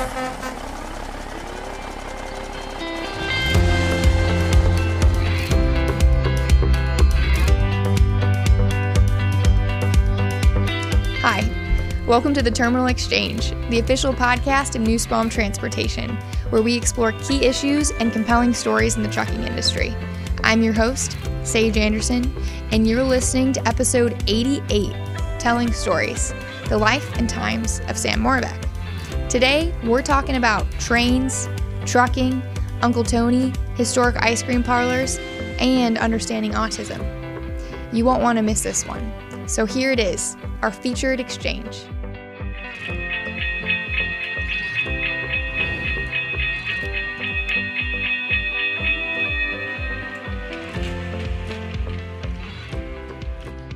Hi, welcome to the Terminal Exchange, the official podcast of Nussbaum Transportation, where we explore key issues and compelling stories in the trucking industry. I'm your host, Sage Anderson, and you're listening to episode 88, Telling Stories, the life and times of Sam Moravec. Today, we're talking about trains, trucking, Uncle Tony, historic ice cream parlors, and understanding autism. You won't want to miss this one. So here it is, our featured exchange.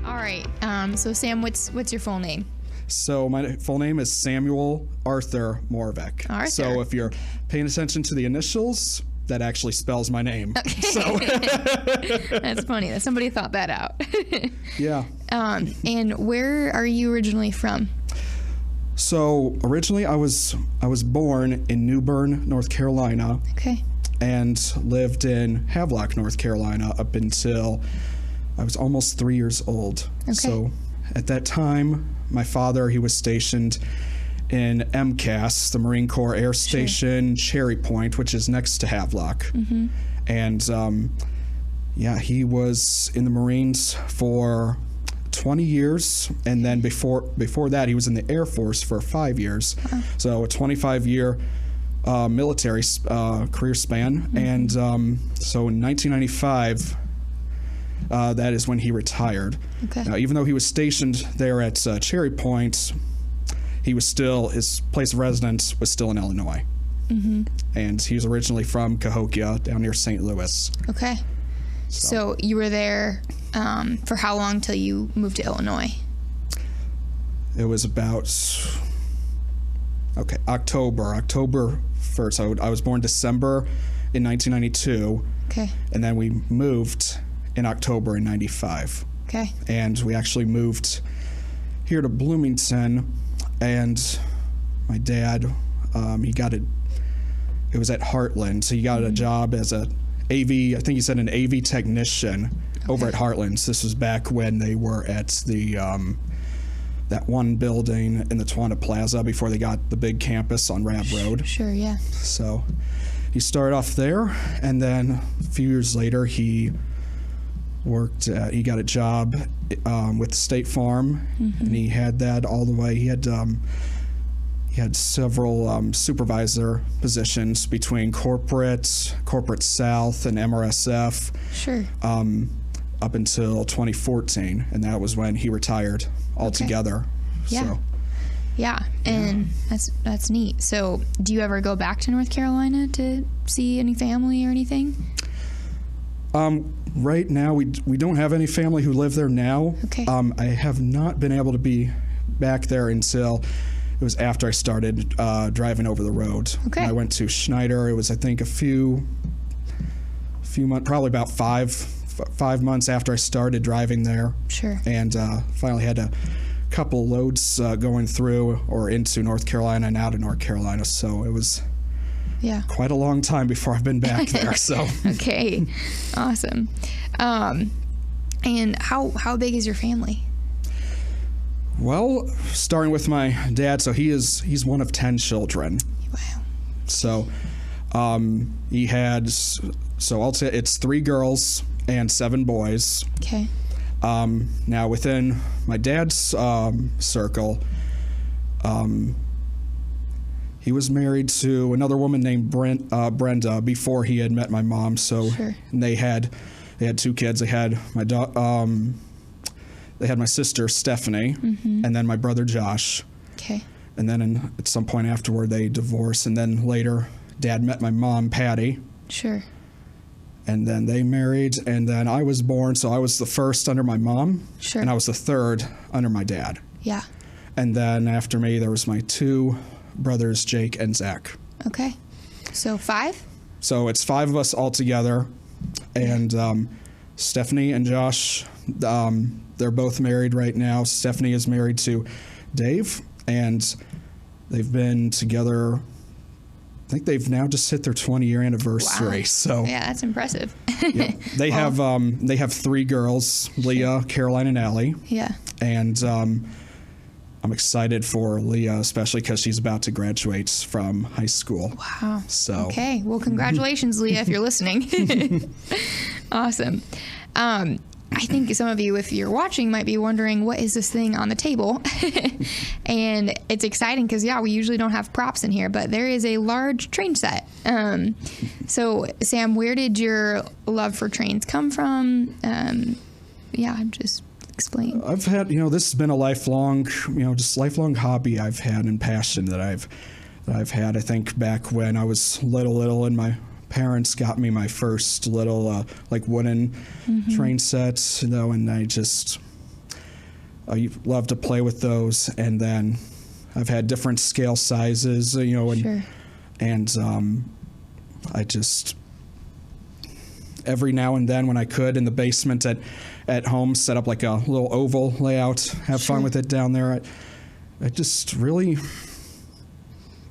All right. So Sam, what's your full name? So my full name is Samuel Arthur Moravec. Arthur. So if you're paying attention to the initials, that actually spells my name. Okay. So That's funny that somebody thought that out. Yeah. And where are you originally from? So originally I was born in New Bern, North Carolina. Okay. And lived in Havelock, North Carolina up until I was almost 3 years old. Okay. So at that time, my father, he was stationed in MCAS, the Marine Corps Air Station, Cherry Point, which is next to Havelock. Mm-hmm. And he was in the Marines for 20 years, and then before that, he was in the Air Force for 5 years. Uh-huh. So a 25-year military career span. Mm-hmm. And so in 1995, that is when he retired. Okay. Now, even though he was stationed there at Cherry Point, his place of residence was still in Illinois. Mm-hmm. And he was originally from Cahokia, down near St. Louis. Okay. So you were there for how long till you moved to Illinois? It was about, October 1st. I was born December in 1992. Okay. And then we moved in October in 95. Okay. And we actually moved here to Bloomington, and my dad, it was at Heartland, so he got a job as a AV, I think he said an AV technician over at Heartland. So this was back when they were at the that one building in the Tawanda Plaza before they got the big campus on Rab Road. Sure, yeah. So he started off there, and then a few years later he got a job with State Farm, and he had that all the way. He had several supervisor positions between corporate South, and MRSF. Sure. Up until 2014, and that was when he retired altogether. Okay. Yeah. So, yeah, and that's neat. So, do you ever go back to North Carolina to see any family or anything? Right now, we don't have any family who live there now. Okay. I have not been able to be back there until it was after I started driving over the road. Okay. When I went to Schneider. It was, I think, a few months, probably about five months after I started driving there. Sure. And finally had a couple loads going through or into North Carolina and out of North Carolina. So it was quite a long time before I've been back there. So okay, awesome. And how big is your family? Well, starting with my dad, so he's one of 10 children. Wow. So he had, so I'll say it's 3 girls and 7 boys. Okay. Now within my dad's circle, he was married to another woman named Brenda before he had met my mom. So they had 2 kids. They had my sister Stephanie, and then my brother Josh. Okay. And then at some point afterward, they divorced, and then later, Dad met my mom Patty. Sure. And then they married, and then I was born, so I was the first under my mom. Sure. And I was the third under my dad. Yeah. And then after me, there was my 2 brothers, Jake and Zach. Okay. So 5? So it's 5 of us all together. And Stephanie and Josh, they're both married right now. Stephanie is married to Dave, and they've been together think they've now just hit their 20-year anniversary. Wow. So yeah, that's impressive. Yeah. They have 3 girls, Leah, Caroline, and Allie. Yeah. And I'm excited for Leah, especially because she's about to graduate from high school. Wow. So okay. Well, congratulations, Leah, if you're listening. Awesome. I think some of you, if you're watching, might be wondering, what is this thing on the table? And it's exciting because, we usually don't have props in here, but there is a large train set. So, Sam, where did your love for trains come from? Just explain. I've had, this has been a lifelong hobby I've had and passion that I've had. I think back when I was little and my parents got me my first little wooden train sets, and I love to play with those. And then I've had different scale sizes, Sure. and I just every now and then when I could in the basement at home set up like a little oval layout, have Sure. fun with it down there. I just really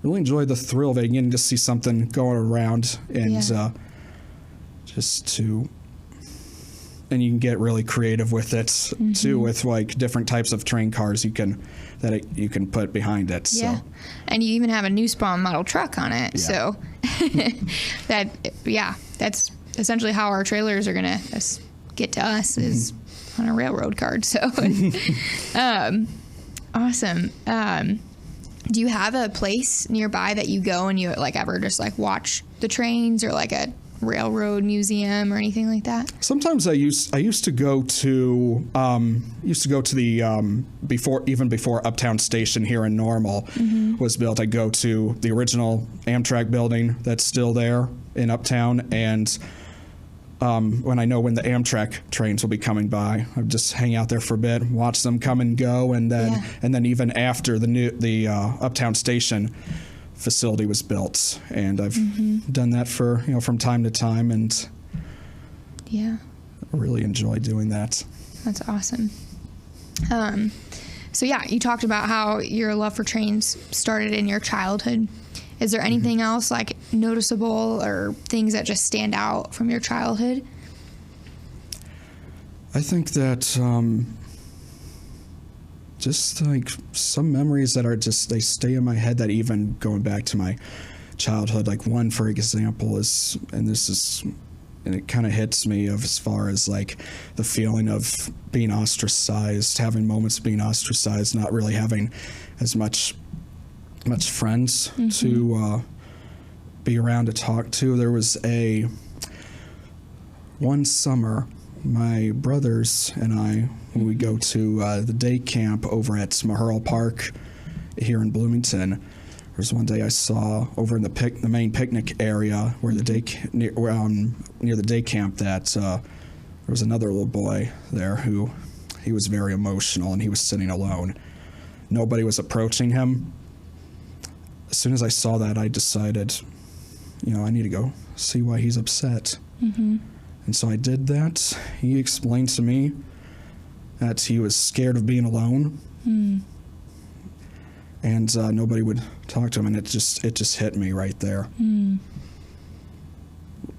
enjoy the thrill of it, getting to see something going around, and and you can get really creative with it too, with like different types of train cars you can put behind it. Yeah, so. And you even have a Nussbaum model truck on it. Yeah. So that's essentially how our trailers are gonna get to us is on a railroad card. So awesome. Do you have a place nearby that you go and you ever just watch the trains, or a railroad museum or anything like that? Sometimes I used to go to the before Uptown Station here in Normal was built. I go to the original Amtrak building that's still there in Uptown, and when I know when the Amtrak trains will be coming by, I just hang out there for a bit, watch them come and go, and then even after the Uptown Station facility was built, and I've done that for from time to time, and I really enjoy doing that. That's awesome. So you talked about how your love for trains started in your childhood. Is there anything else noticeable or things that just stand out from your childhood? I think that just some memories that are they stay in my head, that even going back to my childhood, one, for example, is, and it kind of hits me as far as the feeling of being ostracized, having moments of being ostracized, not really having as much friends to be around to talk to. There was one summer, my brothers and I, when we go to the day camp over at Maherl Park here in Bloomington, there was one day I saw over in the main picnic area where near the day camp that there was another little boy there who he was very emotional, and he was sitting alone. Nobody was approaching him. As soon as I saw that, I decided, I need to go see why he's upset. And so I did that. He explained to me that he was scared of being alone, and nobody would talk to him, and it just hit me right there.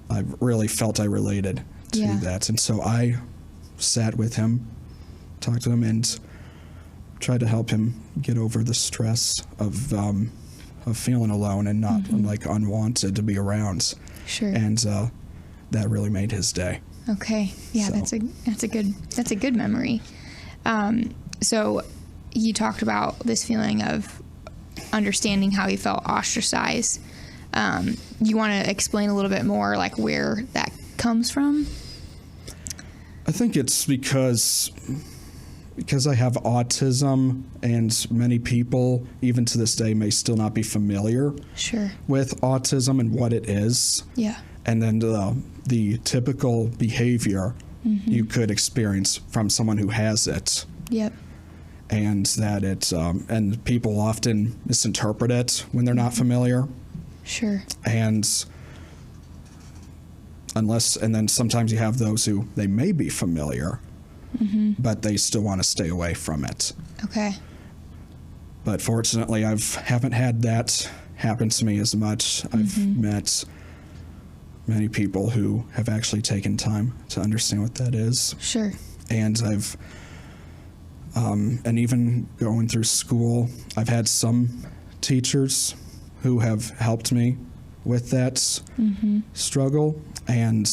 I really felt I related to that, and so I sat with him, talked to him, and tried to help him get over the stress of feeling alone and not unwanted to be around. Sure. And that really made his day. Okay. Yeah, so. That's a good memory. So you talked about this feeling of understanding how you felt ostracized. You want to explain a little bit more where that comes from? I think it's because I have autism, and many people, even to this day, may still not be familiar with autism and what it is. Yeah. And then the typical behavior you could experience from someone who has it. Yep. And that and people often misinterpret it when they're not familiar. Sure. And then sometimes you have those who they may be familiar, but they still want to stay away from it. Okay. But fortunately, I haven't had that happen to me as much. I've met many people who have actually taken time to understand what that is. Sure. And I've, and even going through school, I've had some teachers who have helped me with that struggle. And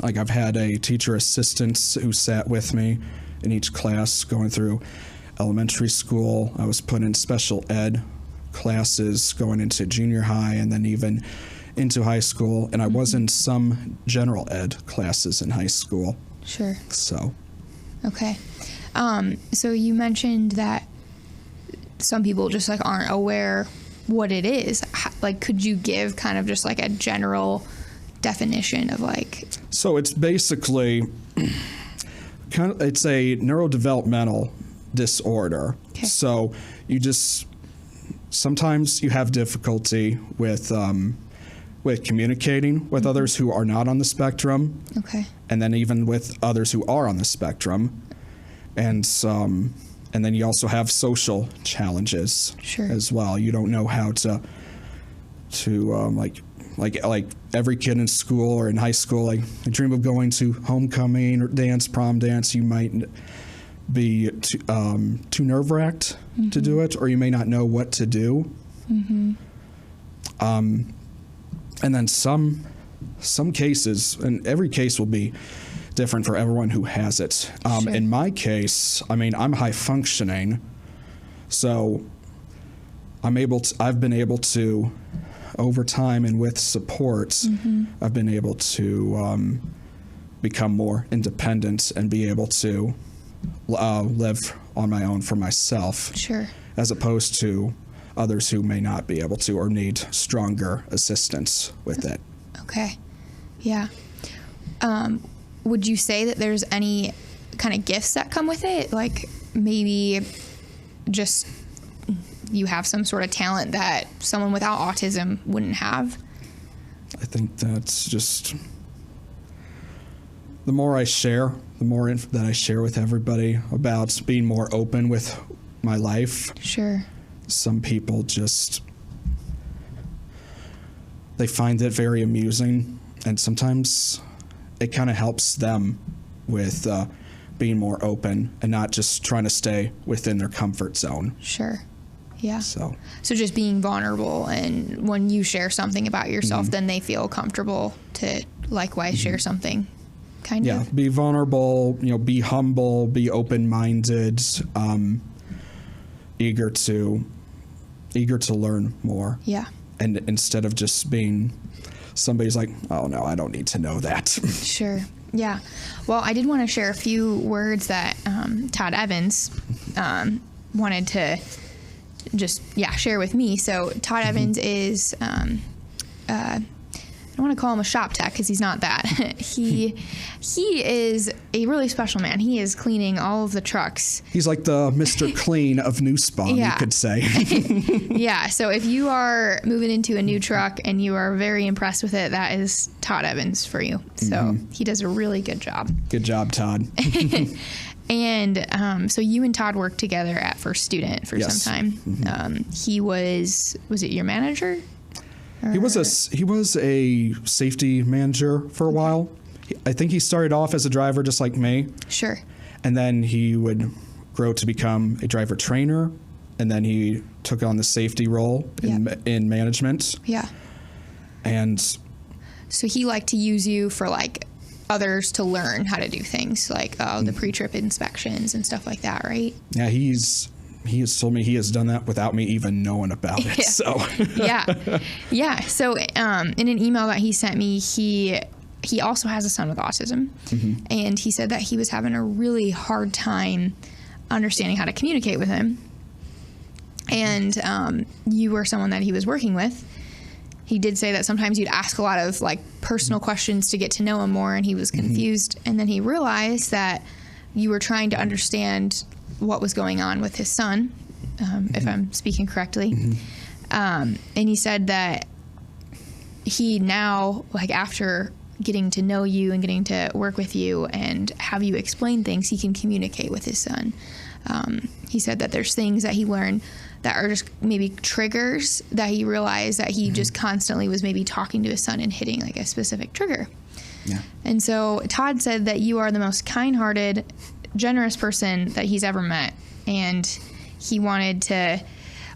like I've had a teacher assistant who sat with me in each class going through elementary school. I was put in special ed classes going into junior high and then even into high school. And I was in some general ed classes in high school. Sure. So. Okay. So you mentioned that some people just like aren't aware what it is. Like, could you give kind of just like a general definition of like? So it's basically it's a neurodevelopmental disorder. Okay. So you just sometimes you have difficulty with communicating with others who are not on the spectrum. Okay. And then even with others who are on the spectrum, and then you also have social challenges as well. You don't know how to like every kid in school or in high school, like they dream of going to homecoming or prom dance. You might be too nerve-wracked to do it, or you may not know what to do. And then some cases, and every case will be different for everyone who has it. In my case, I mean, I'm high functioning, so I've been able to, over time and with support, I've been able to become more independent and be able to live on my own for myself. Sure. As opposed to others who may not be able to or need stronger assistance with it. Okay. Yeah. Would you say that there's any kind of gifts that come with it? Like maybe just you have some sort of talent that someone without autism wouldn't have? I think that's just the more I share, the more that I share with everybody about being more open with my life. Sure. Some people just, they find it very amusing, and sometimes it kind of helps them with being more open and not just trying to stay within their comfort zone. Sure. Yeah. So just being vulnerable, and when you share something about yourself, then they feel comfortable to likewise share something. Kind of. Yeah. Be vulnerable, be humble, be open-minded, eager to learn more. Yeah. And instead of just being somebody's like, oh no, I don't need to know that. Sure. Yeah. Well, I did want to share a few words that Todd Evans wanted to just share with me. So Todd Evans is I don't want to call him a shop tech because he's not that. He is a really special man. He is cleaning all of the trucks. He's like the Mr. Clean of Nussbaum, you could say. Yeah. So if you are moving into a new truck and you are very impressed with it, that is Todd Evans for you. So he does a really good job. Good job, Todd. And so you and Todd worked together at First Student for some time. He was it your manager? He was a safety manager for a while. I think he started off as a driver just like me. Sure. And then he would grow to become a driver trainer, and then he took on the safety role in management. Yeah. And so he liked to use you for like others to learn how to do things like the pre-trip inspections and stuff like that, right? Yeah, he has told me he has done that without me even knowing about it. So yeah. So in an email that he sent me, he also has a son with autism, and he said that he was having a really hard time understanding how to communicate with him. And you were someone that he was working with. He did say that sometimes you'd ask a lot of like personal questions to get to know him more, and he was confused. And then he realized that you were trying to understand what was going on with his son, if I'm speaking correctly. And he said that he now, like after getting to know you and getting to work with you and have you explain things, he can communicate with his son he said that there's things that he learned that are just maybe triggers that he realized that he just constantly was maybe talking to his son and hitting like a specific trigger. Yeah. And so Todd said that you are the most kind-hearted, generous person that he's ever met. And he wanted to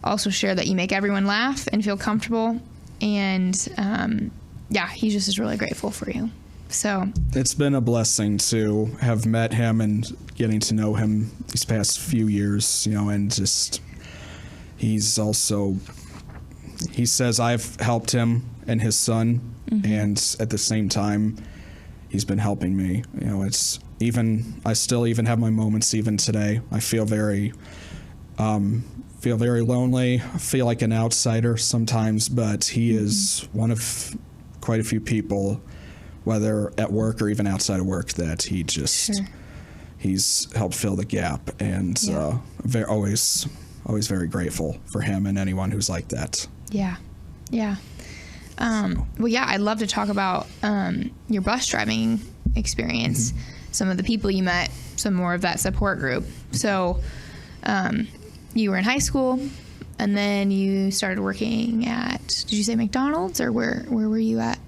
also share that you make everyone laugh and feel comfortable. And he just is really grateful for you. So it's been a blessing to have met him and getting to know him these past few years, and just he says I've helped him and his son, and at the same time he's been helping me. I still even have my moments even today. I feel very lonely. I feel like an outsider sometimes, but he is one of quite a few people, whether at work or even outside of work, that he's helped fill the gap, and always very grateful for him and anyone who's like that. Yeah. I'd love to talk about your bus driving experience, some of the people you met, some more of that support group. So you were in high school, and then you started working at, did you say McDonald's, or where were you at?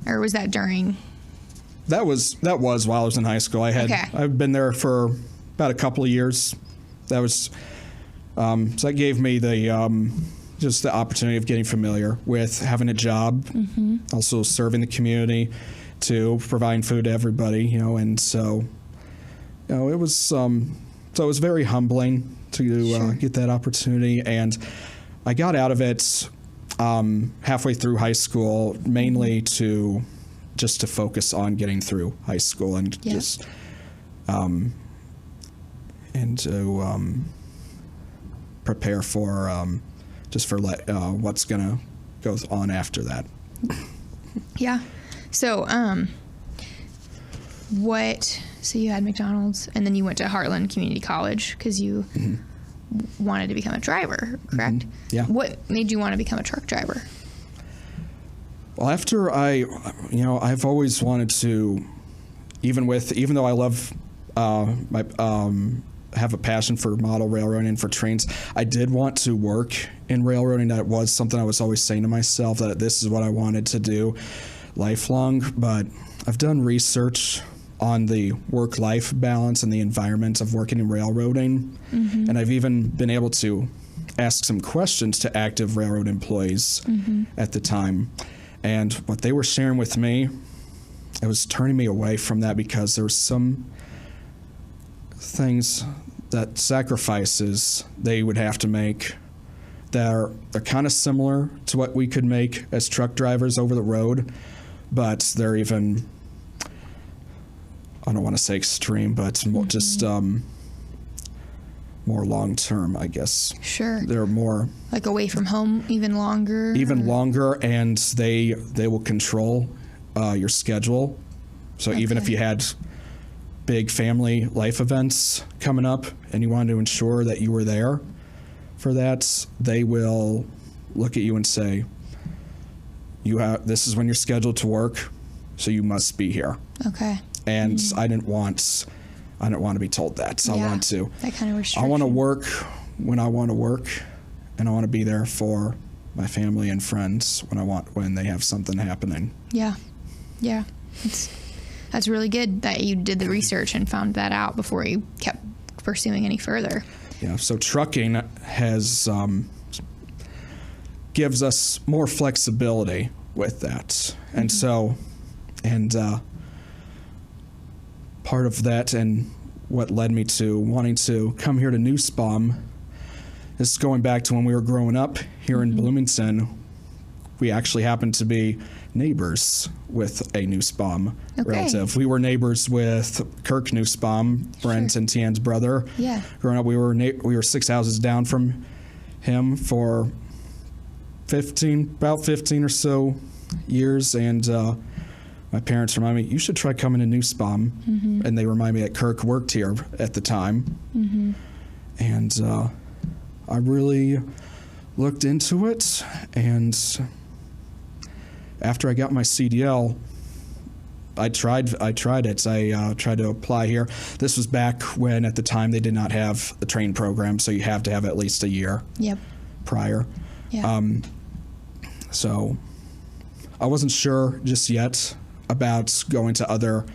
Or was that during? That was while I was in high school. I've been there for about a couple of years. That was so that gave me the just the opportunity of getting familiar with having a job, also serving the community, to providing food to everybody, and so it was very humbling to get that opportunity. And I got out of it halfway through high school, mainly to focus on getting through high school and to prepare for what's gonna go on after that. Yeah. So so you had McDonald's, and then you went to Heartland Community College because you wanted to become a driver, correct? Yeah. What made you want to become a truck driver? Well, after I've always wanted to, even though I love have a passion for model railroading and for trains, I did want to work in railroading. That was something I was always saying to myself, that this is what I wanted to do lifelong. But I've done research on the work-life balance and the environment of working in railroading, and I've even been able to ask some questions to active railroad employees at the time. And what they were sharing with me, it was turning me away from that, because there were some things, that sacrifices they would have to make they're kind of similar to what we could make as truck drivers over the road, but they're even, I don't want to say extreme, but more, just more long term, I guess. Sure. They're more like away from home even longer. Even longer, and they will control your schedule. So even if you had big family life events coming up and you wanted to ensure that you were there for that, they will look at you and say, this is when you're scheduled to work, so you must be here. Okay. And I didn't want to be told that. So I want to. That kind of restriction. I want to work when I want to work, and I want to be there for my family and friends when they have something happening. Yeah. Yeah. That's really good that you did the research and found that out before you kept pursuing any further. Yeah. So trucking has gives us more flexibility with that, and so part of that and what led me to wanting to come here to Nussbaum is going back to when we were growing up here in Bloomington. We actually happened to be neighbors with a Nussbaum relative. We were neighbors with Kirk Nussbaum, Brent and Tian's brother. Yeah. Growing up, we were 6 houses down from him for about 15 or so years, and my parents remind me, you should try coming to Nussbaum, and they remind me that Kirk worked here at the time, and I really looked into it, and after I got my CDL, I tried it. I tried to apply here. This was back when, at the time, they did not have a train program, so you have to have at least a year prior. Yeah. So I wasn't sure just yet about going to other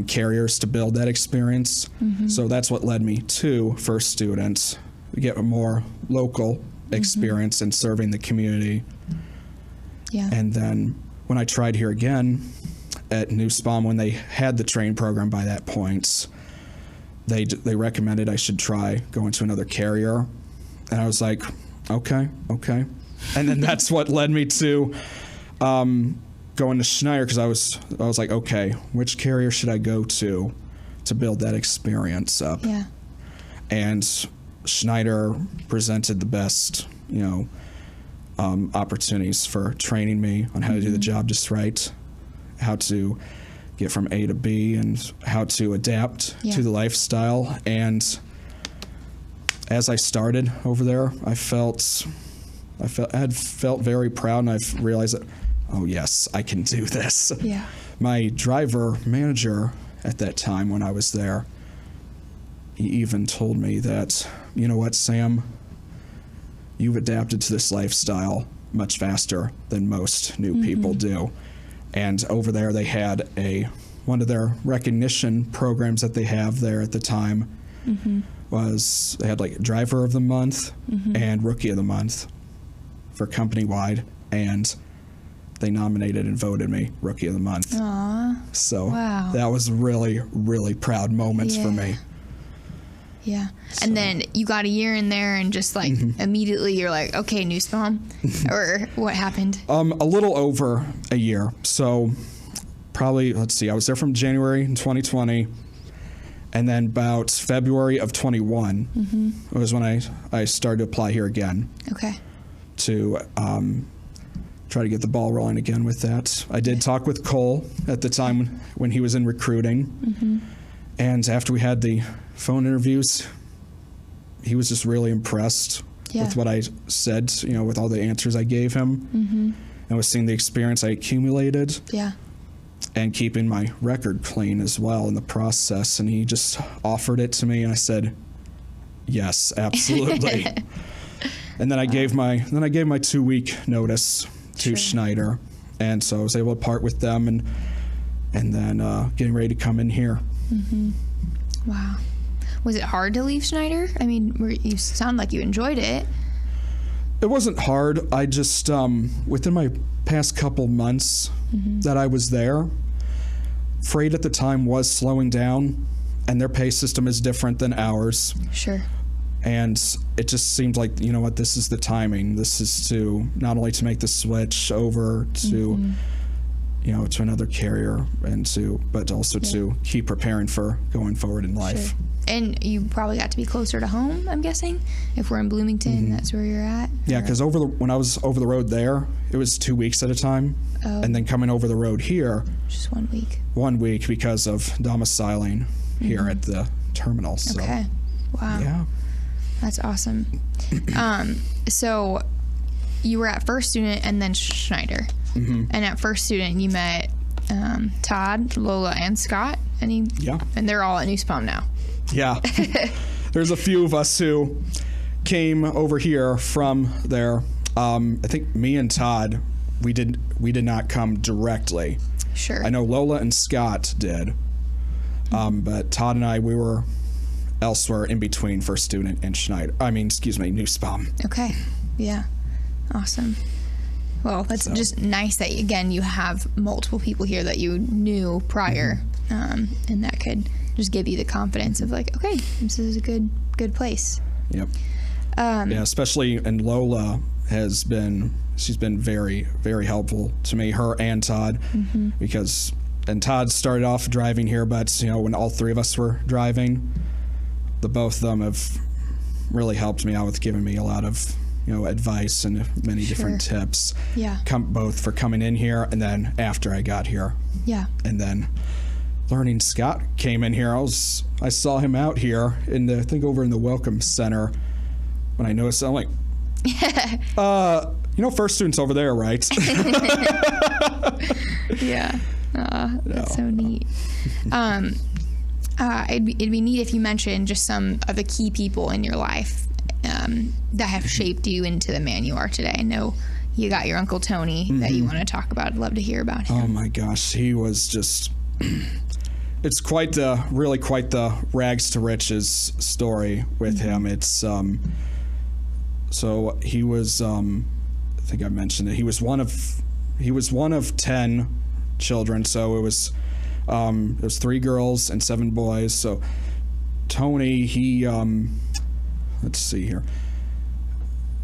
carriers to build that experience. So that's what led me to First Student, get a more local experience in serving the community. Yeah. And then when I tried here again at Nussbaum, when they had the train program by that point, they recommended I should try going to another carrier. And I was like, okay. And then that's what led me to going to Schneider, because I was like, okay, which carrier should I go to build that experience up? Yeah. And Schneider presented the best, opportunities for training me on how to do the job just right, how to get from A to B, and how to adapt to the lifestyle. And as I started over there, I had felt very proud, and I've realized that, oh yes, I can do this. Yeah. My driver manager at that time when I was there, he even told me that, you know what, Sam, you've adapted to this lifestyle much faster than most new people do. And over there they had one of their recognition programs that they have there at the time was, they had like Driver of the Month and Rookie of the Month for company-wide, and they nominated and voted me Rookie of the Month. Aww. So that was really, really proud moments for me. Yeah. So. And then you got a year in there and just like immediately you're like, okay, Nussbaum, or what happened? A little over a year. So probably, let's see, I was there from January 2020, and then about February of 21 was when I started to apply here again. Okay. To try to get the ball rolling again with that. I did talk with Cole at the time when he was in recruiting. And after we had the phone interviews, he was just really impressed with what I said, with all the answers I gave him, and was seeing the experience I accumulated, and keeping my record clean as well in the process. And he just offered it to me, and I said, yes, absolutely. And then I gave my 2-week notice to Schneider, and so I was able to part with them, and then getting ready to come in here. Wow. Was it hard to leave Schneider? I mean, you sound like you enjoyed it. It wasn't hard. I just, within my past couple months that I was there, freight at the time was slowing down, and their pay system is different than ours. Sure. And it just seemed like, you know what, this is the timing. This is to not only to make the switch over to, to another carrier, but also to keep preparing for going forward in life. Sure. And you probably got to be closer to home, I'm guessing. If we're in Bloomington, that's where you're at. Yeah, because when I was over the road there, it was 2 weeks at a time. Oh. And then coming over the road here, just 1 week. 1 week because of domiciling here at the terminal. So. Okay. Wow. Yeah. That's awesome. So you were at First Student and then Schneider. And at First Student, you met Todd, Lola, and Scott. And they're all at Nussbaum now. Yeah. There's a few of us who came over here from there. I think me and Todd, we did not come directly. Sure. I know Lola and Scott did. But Todd and I, we were elsewhere in between First Student and Nussbaum. Okay. Yeah. Awesome. Well, that's just nice that, again, you have multiple people here that you knew prior, and that could just give you the confidence of like, okay, this is a good place. Yep. Especially, and Lola she's been very, very helpful to me, her and Todd, because Todd started off driving here, but when all three of us were driving, the both of them have really helped me out with giving me a lot of advice and many different tips. Yeah. Both for coming in here and then after I got here. Yeah. And then learning Scott came in here. I saw him out here I think over in the Welcome Center. When I noticed, I'm like, First Student's over there, right? Yeah. That's so neat. It'd be neat if you mentioned just some of the key people in your life that have shaped you into the man you are today. I know you got your Uncle Tony that you want to talk about. I'd love to hear about him. Oh my gosh, he was just... It's really quite the rags to riches story with him. It's so he was I think I mentioned it. He was one of 10 children. So it was 3 girls and 7 boys. So Tony, he let's see here.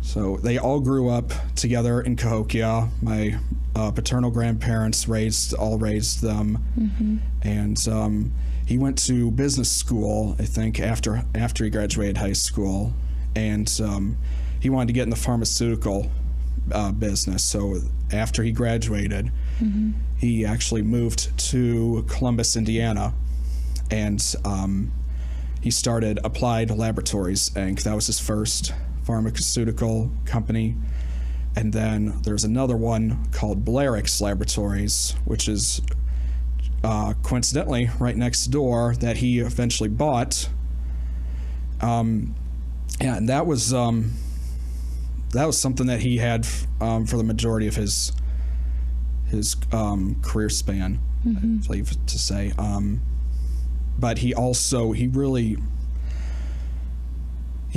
So they all grew up together in Cahokia. My paternal grandparents raised them, and he went to business school, I think, after he graduated high school, and he wanted to get in the pharmaceutical business. So after he graduated, he actually moved to Columbus, Indiana, and he started Applied Laboratories, Inc. That was his first pharmaceutical company. And then there's another one called Blarix Laboratories, which is coincidentally right next door, that he eventually bought. And that was something that he had for the majority of his career span, I believe to say. But he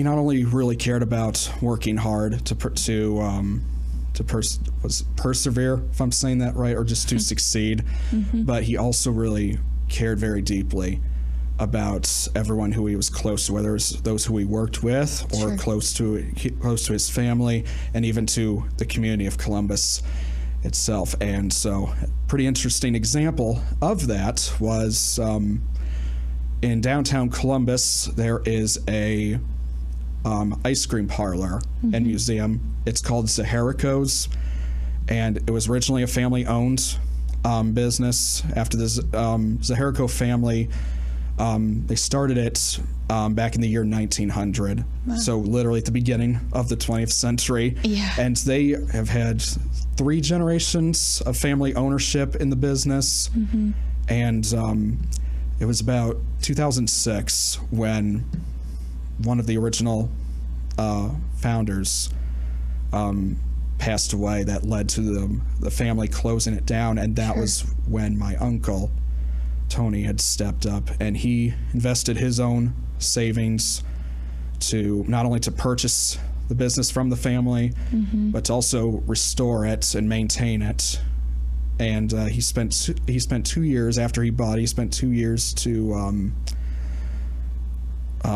not only really cared about working hard to persevere, if I'm saying that right, or just to succeed, but he also really cared very deeply about everyone who he was close to, whether it was those who he worked with or close to his family, and even to the community of Columbus itself. And so a pretty interesting example of that was in downtown Columbus, there is a ice cream parlor and museum. It's called Zaharico's, and it was originally a family-owned business. After the Zaharico family, they started it back in the year 1900, so literally at the beginning of the 20th century. And they have had 3 generations of family ownership in the business, and it was about 2006 when one of the original founders passed away. That led to the family closing it down, and that was when my uncle Tony had stepped up, and he invested his own savings to not only to purchase the business from the family, but to also restore it and maintain it. And he spent 2 years after he bought it. He spent 2 years to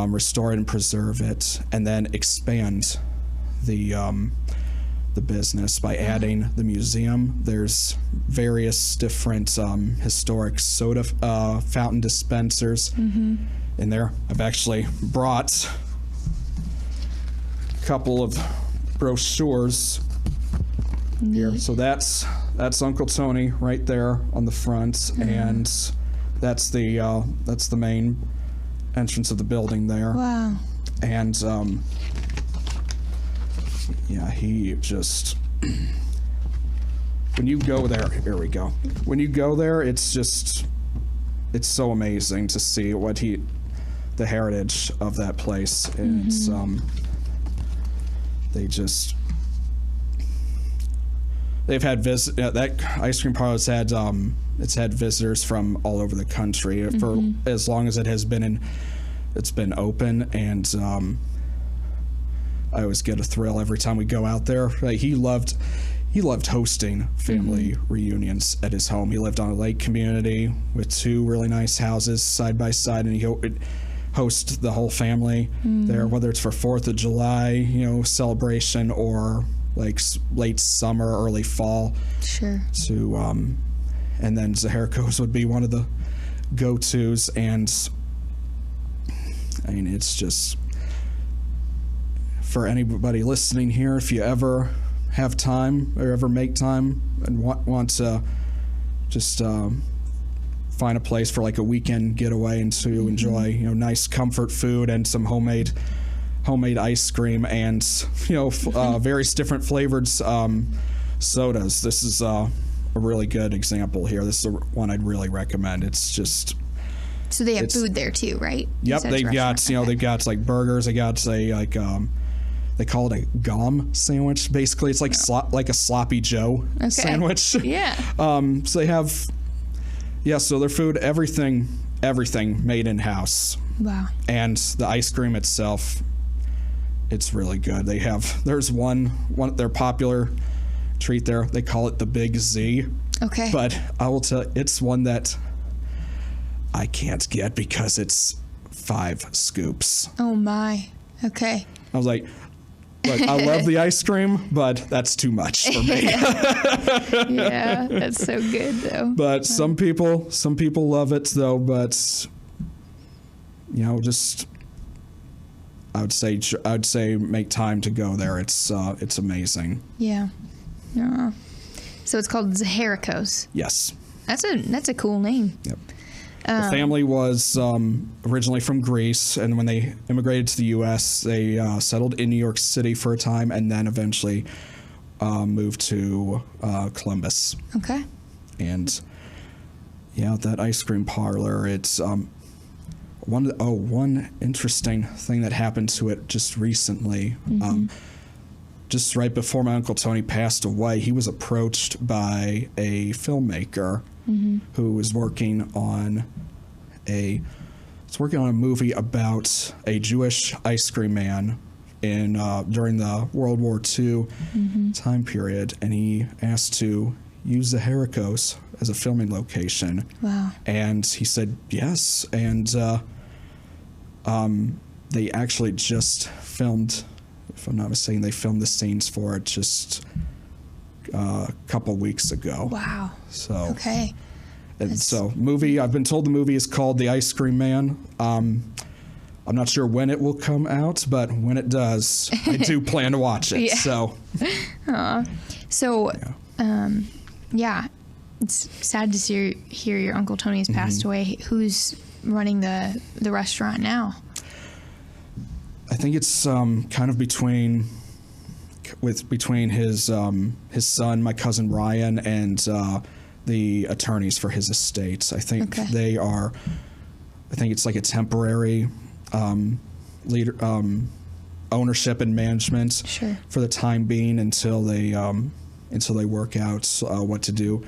restore it and preserve it, and then expand the business by adding the museum. There's various different historic soda fountain dispensers in there. I've actually brought a couple of brochures here. So that's Uncle Tony right there on the front, and that's the main entrance of the building there. Wow. And he just, when you go there, here we go. When you go there, it's so amazing to see the heritage of that place. And they've had that ice cream parlor has had it's had visitors from all over the country for as long as it's been open, and I always get a thrill every time we go out there. Like, he loved hosting family reunions at his home. He lived on a lake community with 2 really nice houses side by side, and he would host the whole family there, whether it's for 4th of July, celebration, or like late summer, early fall. And then Zaharico's would be one of the go-tos, and I mean, it's just, for anybody listening here, if you ever have time or ever make time and want to just find a place for like a weekend getaway and to enjoy nice comfort food and some homemade ice cream and various different flavored sodas, this is a really good example here. This is one I'd really recommend. It's just... So they have food there too, right? Yep, they've got, they've got like burgers. They got they call it a gom sandwich. Basically, it's like like a sloppy Joe sandwich. Yeah. So they have, so their food, everything made in-house. Wow. And the ice cream itself, it's really good. There's one their popular treat there. They call it the Big Z. Okay. But I will tell you, it's one that I can't get because it's 5 scoops. Oh my. Okay. I was like, look, I love the ice cream, but that's too much for me. Yeah, that's so good though. But some people love it though, but just I'd say make time to go there. It's amazing. Yeah. So it's called Zaharikos. Yes. That's a cool name. Yep. The family was originally from Greece, and when they immigrated to the U.S., they settled in New York City for a time, and then eventually moved to Columbus. Okay. And that ice cream parlor. It's one interesting thing that happened to it just recently. Just right before my Uncle Tony passed away, he was approached by a filmmaker who was working on a movie about a Jewish ice cream man during the World War II time period, and he asked to use the Zaharikos as a filming location. Wow. And he said yes, and they actually just filmed, if I'm not mistaken, they filmed the scenes for it just a couple weeks ago. Wow. So okay. And so I've been told the movie is called The Ice Cream Man. I'm not sure when it will come out, but when it does, I do plan to watch it. Yeah. It's sad to hear your Uncle Tony has passed away. Who's running the restaurant now? I think it's kind of between his son, my cousin Ryan, and the attorneys for his estates. I think I think it's like a temporary ownership and management for the time being until they work out what to do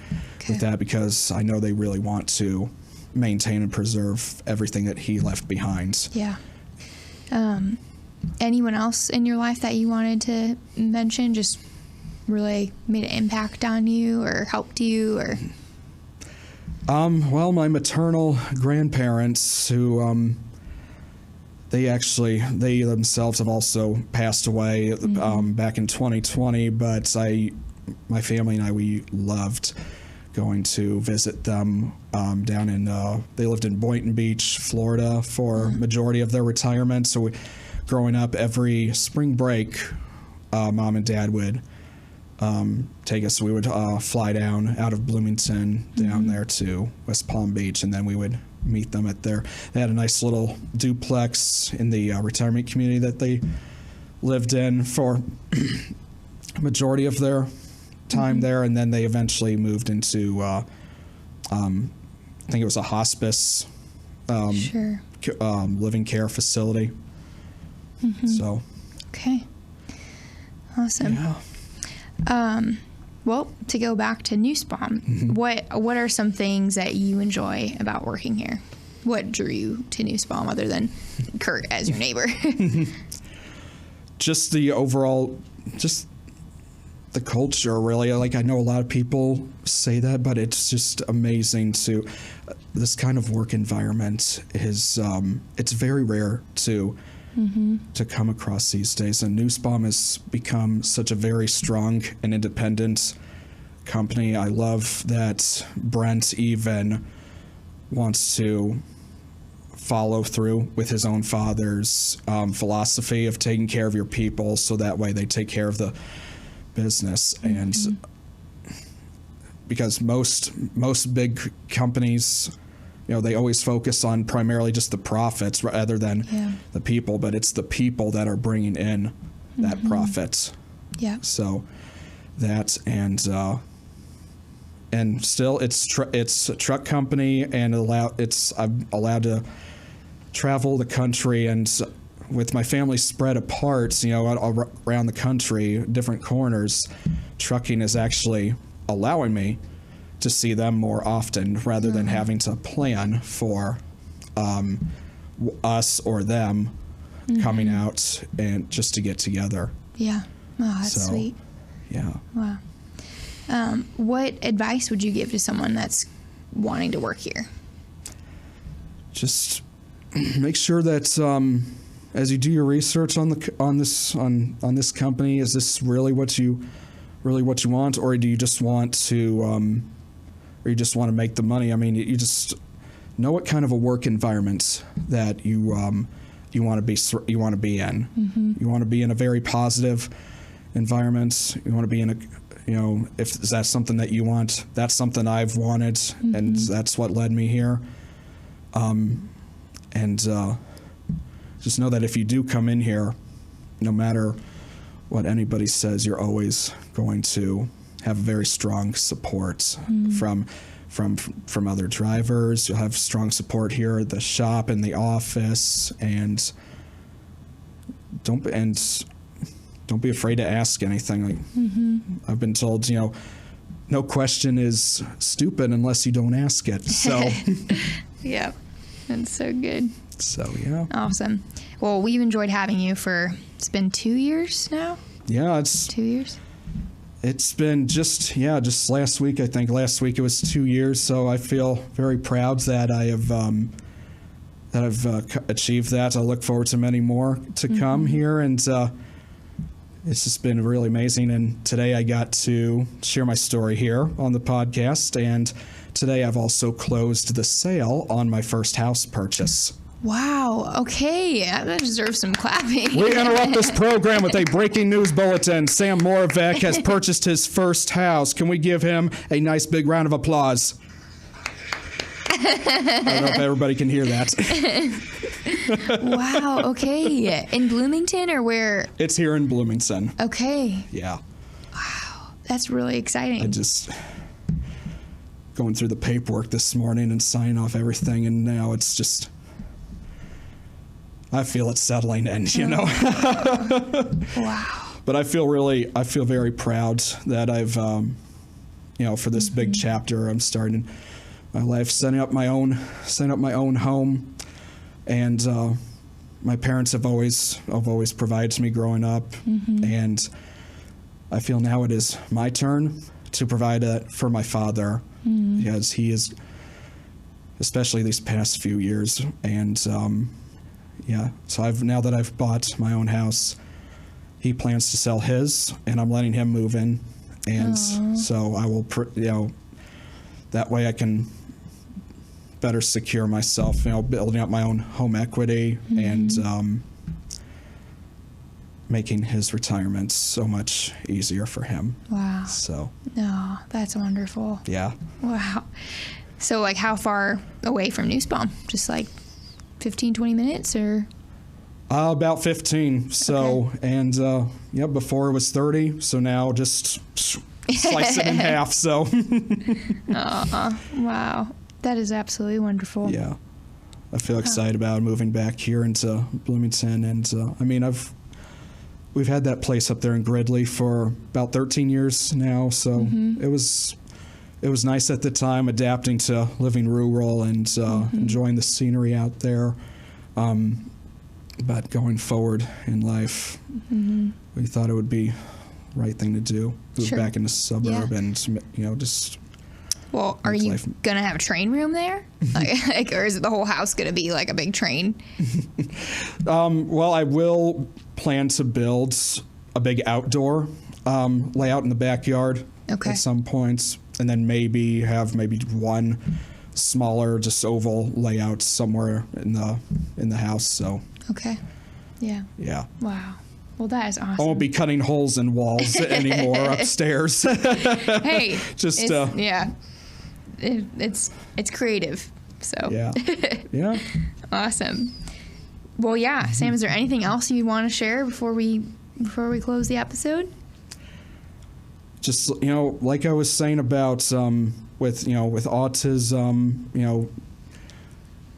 with that, because I know they really want to maintain and preserve everything that he left behind. Yeah. Anyone else in your life that you wanted to mention just really made an impact on you or helped you, or? Well, my maternal grandparents, who they themselves have also passed away back in 2020, but my family and I, we loved going to visit them down in, they lived in Boynton Beach, Florida for majority of their retirement. So growing up, every spring break, Mom and Dad would take us. We would fly down out of Bloomington down there to West Palm Beach, and then we would meet them they had a nice little duplex in the retirement community that they lived in for majority of their time there, and then they eventually moved into I think it was a hospice living care facility. So okay, awesome. Well, to go back to Nussbaum, what are some things that you enjoy about working here? What drew you to Nussbaum other than Kurt as your neighbor? Just the overall, just the culture, really. Like, I know a lot of people say that, but it's just amazing to this kind of work environment is it's very rare to come across these days. And Nussbaum has become such a very strong and independent company. I love that Brent even wants to follow through with his own father's philosophy of taking care of your people, so that way they take care of the business. And because most big companies, they always focus on primarily just the profits rather than the people, but it's the people that are bringing in that profit. Yeah. So that, and and still it's a truck company, and I'm allowed to travel the country, and with my family spread apart, around the country, different corners, trucking is actually allowing me to see them more often rather than having to plan for us or them coming out and just to get together. Yeah. Oh, that's sweet. Yeah. Wow. What advice would you give to someone that's wanting to work here? Just make sure that as you do your research on this company, is this really what you want, or do you just want to make the money? I mean, you just know what kind of a work environment that you want to be in. Mm-hmm. You want to be in a very positive environment. You want to be in a, if that's something that you want, that's something I've wanted, mm-hmm. and that's what led me here. Just know that if you do come in here, no matter what anybody says, you're always going to have very strong support from other drivers. You'll have strong support here at the shop and the office, and don't be afraid to ask anything. Like I've been told, no question is stupid unless you don't ask it. So yeah, that's so good. So yeah. Awesome. Well, we've enjoyed having you it's been 2 years now? Yeah, it's 2 years. It's been just last week. I think last week it was 2 years. So I feel very proud that I've achieved that. I look forward to many more to come here, and it's just been really amazing. And today I got to share my story here on the podcast. And today I've also closed the sale on my first house purchase. Wow. Okay. That deserves some clapping. We interrupt this program with a breaking news bulletin. Sam Moravec has purchased his first house. Can we give him a nice big round of applause? I don't know if everybody can hear that. Wow. Okay. In Bloomington or where? It's here in Bloomington. Okay. Yeah. Wow. That's really exciting. I just going through the paperwork this morning and signing off everything, and now it's just, I feel it settling in, Wow. But I feel very proud that I've, for this big chapter, I'm starting my life, setting up my own home, and my parents have always provided to me growing up, and I feel now it is my turn to provide it for my father, because he is, especially these past few years, and so now that I've bought my own house, he plans to sell his, and I'm letting him move in, and so I will, that way I can better secure myself, building up my own home equity, and making his retirement so much easier for him. Wow. So. No, that's wonderful. Yeah. Wow. So, how far away from Nussbaum? Just 15, 20 minutes, or? About 15. So, okay. And before it was 30. So now just slice it in half. So. Wow. That is absolutely wonderful. Yeah. I feel excited about moving back here into Bloomington. And we've had that place up there in Gridley for about 13 years now. So it was nice at the time, adapting to living rural and enjoying the scenery out there. But going forward in life, we thought it would be the right thing to do. Move back in the suburb and, just... Well, are you going to have a train room there? Or is it the whole house going to be like a big train? Well, I will plan to build a big outdoor layout in the backyard at some points, and then maybe have one smaller, just oval layout somewhere in the house. So. Okay. Yeah. Yeah. Wow. Well, that is awesome. I won't be cutting holes in walls anymore upstairs. Hey. Just yeah. It's creative. So. Yeah. Yeah. Awesome. Well, yeah. Sam, is there anything else you want to share before we close the episode? just, like I was saying about with autism,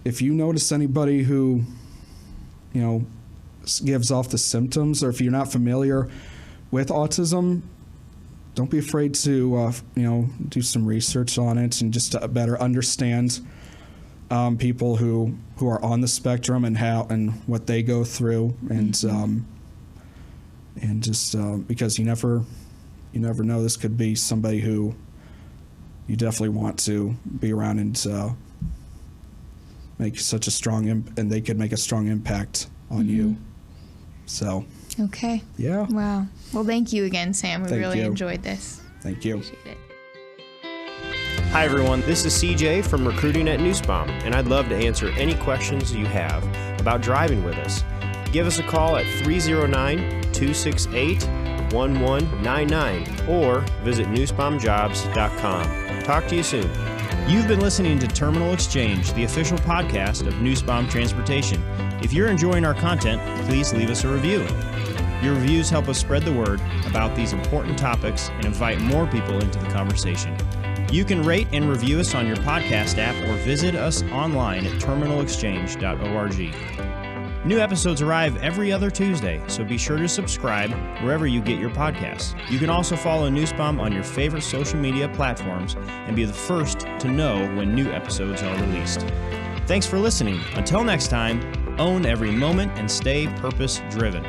if you notice anybody who, gives off the symptoms, or if you're not familiar with autism, don't be afraid to, do some research on it and just to better understand people who are on the spectrum and what they go through, and just because you never know, this could be somebody who you definitely want to be around and make such a strong and they could make a strong impact on you. So. Okay. Yeah. Wow. Well, thank you again, Sam. We really enjoyed this. Thank you. Appreciate it. Hi, everyone. This is CJ from Recruiting at Nussbaum, and I'd love to answer any questions you have about driving with us. Give us a call at 309-268-1199 or visit nussbaumjobs.com. Talk to you soon. You've been listening to Terminal Exchange, the official podcast of Nussbaum Transportation. If you're enjoying our content, please leave us a review. Your reviews help us spread the word about these important topics and invite more people into the conversation. You can rate and review us on your podcast app or visit us online at terminalexchange.org. New episodes arrive every other Tuesday, so be sure to subscribe wherever you get your podcasts. You can also follow Nussbaum on your favorite social media platforms and be the first to know when new episodes are released. Thanks for listening. Until next time, own every moment and stay purpose-driven.